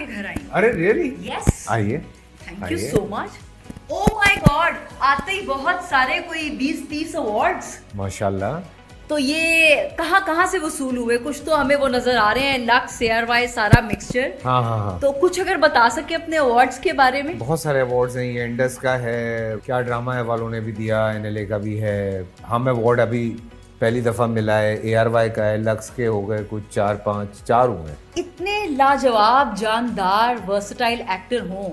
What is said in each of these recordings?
आपके घर आई हूँ। अरे रियली? यस, आइए। Thank you so much. Oh my God, आते ही बहुत सारे, कोई 20-30 अवार्ड्स। माशाल्लाह। तो ये कहाँ से वसूल हुए? कुछ तो हमें वो नजर आ रहे हैं, लक्स, ARY, सारा मिक्सचर। हाँ हाँ हाँ। तो कुछ अगर बता सके अपने अवार्ड्स के बारे में। बहुत सारे अवार्ड्स हैं, ये इंडस का है, क्या ड्रामा है वालों ने भी दिया, NLA का भी है। हम अवार्ड अभी पहली दफा मिला है, ARY का है, लक्स के हो गए कुछ 4 हुए। इतने लाजवाब, जानदार, वर्सटाइल एक्टर हों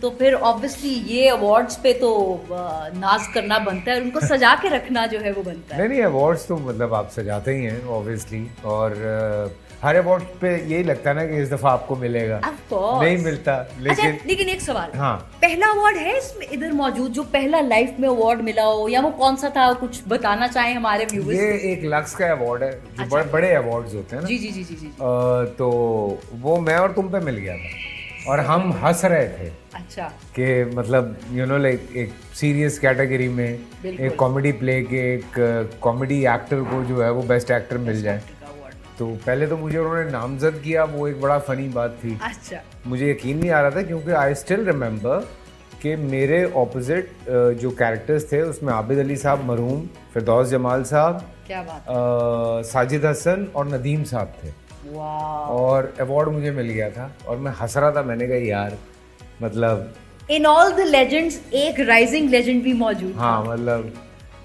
तो फिर ऑब्वियसली ये अवार्ड्स पे तो नाज करना बनता है, उनको सजा के रखना जो है वो बनता है। नहीं, अवार्ड्स तो मतलब आप सजाते ही हैं ऑब्वियसली, और हर अवार्ड पे यही लगता है ना कि इस दफा आपको मिलेगा। Of course. नहीं मिलता, अच्छा, लेकिन एक सवाल। हाँ। पहला अवार्ड है इसमें इधर मौजूद जो पहला लाइफ में अवार्ड मिला हो, या वो कौन सा था, कुछ बताना चाहें हमारे व्यूअर्स? ये एक लक्स का अवार्ड है, जो अच्छा। बड़े अवार्ड्स होते हैं ना। जी जी जी जी जी। तो वो मैं और तुम पे मिल गया था, और हम हंस रहे थे अच्छा। कि मतलब लाइक एक सीरियस कैटेगरी में बिल्कुल। एक कॉमेडी प्ले के एक कॉमेडी एक्टर को जो है वो बेस्ट एक्टर मिल जाए। तो पहले तो मुझे उन्होंने नामजद किया, वो एक बड़ा फनी बात थी। अच्छा। मुझे यकीन नहीं आ रहा था, क्योंकि आई स्टिल रिमेंबर कि मेरे ऑपोजिट जो कैरेक्टर्स थे उसमें आबिद अली साहब मरहूम, फिरदौस जमाल साहब, क्या बात साजिद हसन और नदीम साहब थे। वाह। और अवार्ड मुझे मिल गया था, और मैं हंस रहा था। मैंने कहा यार मतलब इन ऑल द लेजेंड्स एक राइजिंग लेजेंड भी मौजूद। हाँ, मतलब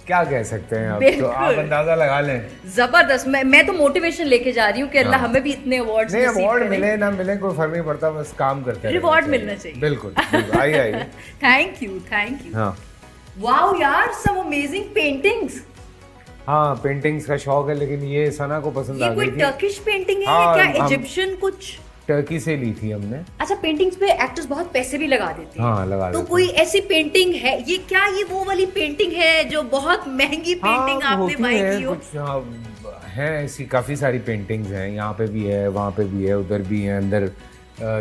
क्या कह सकते हैं अब, तो बिल्कुल। आप अंदाजा लगा लें। जबरदस्त। मैं तो मोटिवेशन लेके जा रही हूँ कि अल्लाह हमें भी इतने अवार्ड्स नहीं, नसीब अवार्ड करे। मिले ना मिले कोई फर्क नहीं पड़ता, बस काम करते हैं। रिवॉर्ड मिलना चाहिए। बिल्कुल, बिल्कुल। आइए। Thank you, thank you. हाँ वाओ यार, सम अमेजिंग पेंटिंग्स। हाँ, पेंटिंग्स का शौक है, लेकिन ये सना को पसंद ये आ कोई गई थी। टर्किश पेंटिंग है हाँ, या क्या, हम इजिप्शियन कुछ? टर्की से ली थी हमने। अच्छा, पेंटिंग्स पे एक्टर्स बहुत पैसे भी लगा देते हैं। हाँ, लगा तो देते कोई ऐसी पेंटिंग है, ये क्या, ये वो वाली पेंटिंग है जो बहुत महंगी पेंटिंग आपने होती बाय है की हो? कुछ। हाँ, हैं ऐसी काफ़ी सारी पेंटिंग्स हैं, यहाँ पे भी है, वहाँ पे भी है, उधर भी है, अंदर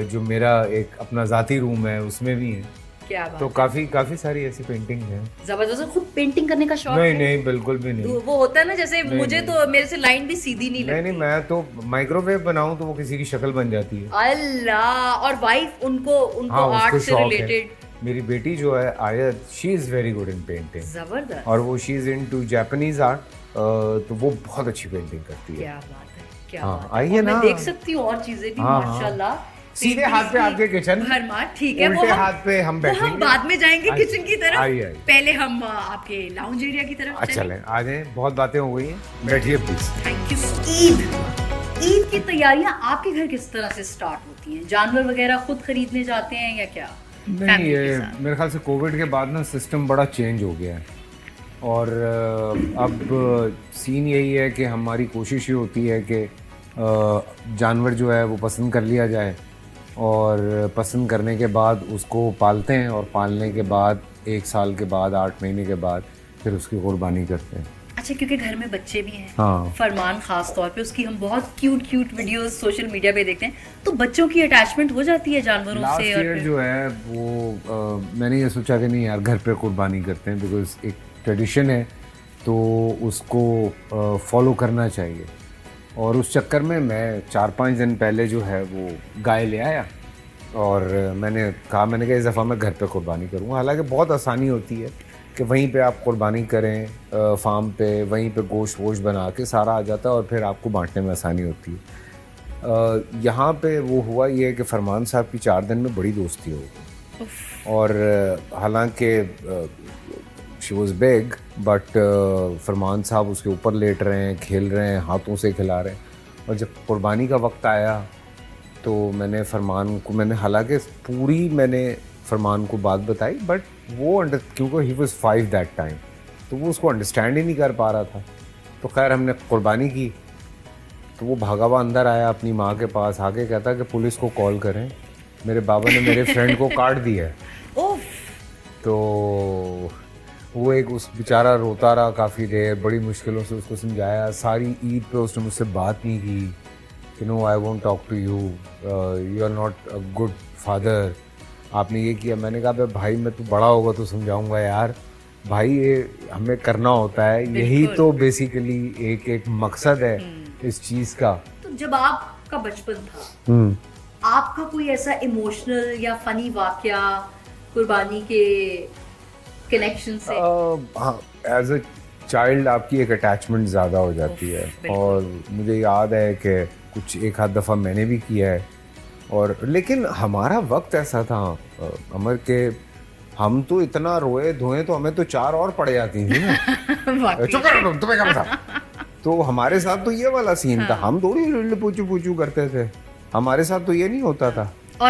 जो मेरा एक अपना ज़ाती रूम है उसमें भी है। क्या बात। तो काफ़ी सारी ऐसी पेंटिंग हैं। जबरदस्त। खुद पेंटिंग करने का शौक नहीं है? नहीं, बिल्कुल भी नहीं। वो होता है ना, जैसे नहीं, मुझे नहीं। तो मेरे से लाइन भी सीधी नहीं लगती। नहीं, मैं तो माइक्रोवेव बनाऊं तो वो किसी की शक्ल बन जाती है। अल्लाह। और वाइफ उनको हाँ, आर्ट उसको से शौक है। रिलेटेड? मेरी बेटी जो है आयत, she is very good in painting, जबरदस्त। और वो she is into Japanese art, तो वो बहुत अच्छी पेंटिंग करती है। क्या बात है, क्या हाँ, बात है। आइए और मैं ना। देख सकती हूँ और चीजें भी, हाँ, हाँ। माशाल्लाह। सीधे हाथ पे आपके किचन, भरमार। ठीक है, उल्टे हाथ पे हम वो बैठेंगे। हम बाद में जाएंगे आइए, किचन की तरफ। आइए, आइए। पहले हम आपके लाउंज एरिया की तरफ अच्छा चलें, आ जाएं, बहुत बातें हो गई हैं, बैठिए प्लीज। Thank you. ईद की तैयारियां आपके घर किस तरह से स्टार्ट होती हैं? जानवर वगैरह खुद खरीदने जाते हैं या क्या? नहीं, फैमिली के ये साथ? मेरे ख्याल से कोविड के बाद ना सिस्टम बड़ा चेंज हो गया है, और अब सीन यही है कि हमारी कोशिश ये होती है कि जानवर जो है वो पसंद कर लिया जाए, और पसंद करने के बाद उसको पालते हैं, और पालने के बाद 1 साल के बाद 8 महीने के बाद फिर उसकी कुर्बानी करते हैं। अच्छा, क्योंकि घर में बच्चे भी हैं। हाँ। फरमान खास तौर पे, उसकी हम बहुत क्यूट वीडियोस सोशल मीडिया पे देखते हैं, तो बच्चों की अटैचमेंट हो जाती है जानवरों लास्ट से। और ईयर फिर जो है वो मैंने ये सोचा कि नहीं यार, घर पे कुर्बानी करते हैं, बिकॉज एक ट्रेडिशन है तो उसको फॉलो करना चाहिए। और उस चक्कर में मैं 4-5 दिन पहले जो है वो गाय ले आया, और मैंने कहा इस दफ़ा मैं घर पे कुर्बानी करूँगा। हालांकि बहुत आसानी होती है कि वहीं पे आप कुर्बानी करें, फार्म पे, वहीं पे गोश्त वोश्त बना के सारा आ जाता है, और फिर आपको बांटने में आसानी होती है। यहाँ पे वो हुआ ये कि फरमान साहब की 4 दिन में बड़ी दोस्ती हो गई, और हालांकि शी वॉज बिग, बट फरमान साहब उसके ऊपर लेट रहे हैं, खेल रहे हैं, हाथों से खिला रहे हैं। और जब कुर्बानी का वक्त आया तो मैंने हालांकि मैंने फरमान को बात बताई, बट वो क्योंकि ही वॉज 5 दैट टाइम, तो वो उसको अंडरस्टैंड ही नहीं कर पा रहा था। तो खैर हमने कुर्बानी की, तो वो भागा हुआ अंदर आया अपनी माँ के पास, आके कहता कि पुलिस को कॉल करें, मेरे बाबा ने मेरे फ्रेंड को काट दिया है। तो वो उस बेचारा रोता रहा काफ़ी देर, बड़ी मुश्किलों से उसको समझाया। सारी ईद पे उसने मुझसे बात नहीं की कि no I won't talk to you, you are not a good father, आपने ये किया। मैंने कहा भाई मैं तो बड़ा होगा तो समझाऊंगा यार, भाई ये हमें करना होता है, यही तो बेसिकली एक मकसद है इस चीज़ का। तो जब आपका बचपन था, आपका कोई ऐसा इमोशनल या फनी वाकया कुर्बानी के कनेक्शन से? हाँ, एज अ चाइल्ड आपकी एक अटैचमेंट ज़्यादा हो जाती है, और मुझे याद है कि कुछ एक आध दफ़ा मैंने भी किया है। और लेकिन हमारा वक्त ऐसा था अमर के हम तो इतना रोए धोए तो हमें तो 4 और पड़ जाती थी ना। चुप करो, तुम्हें क्या पता। तो हमारे साथ तो ये वाला सीन था, हम थोड़ी पूछू पूछू करते थे, हमारे साथ तो ये नहीं होता था।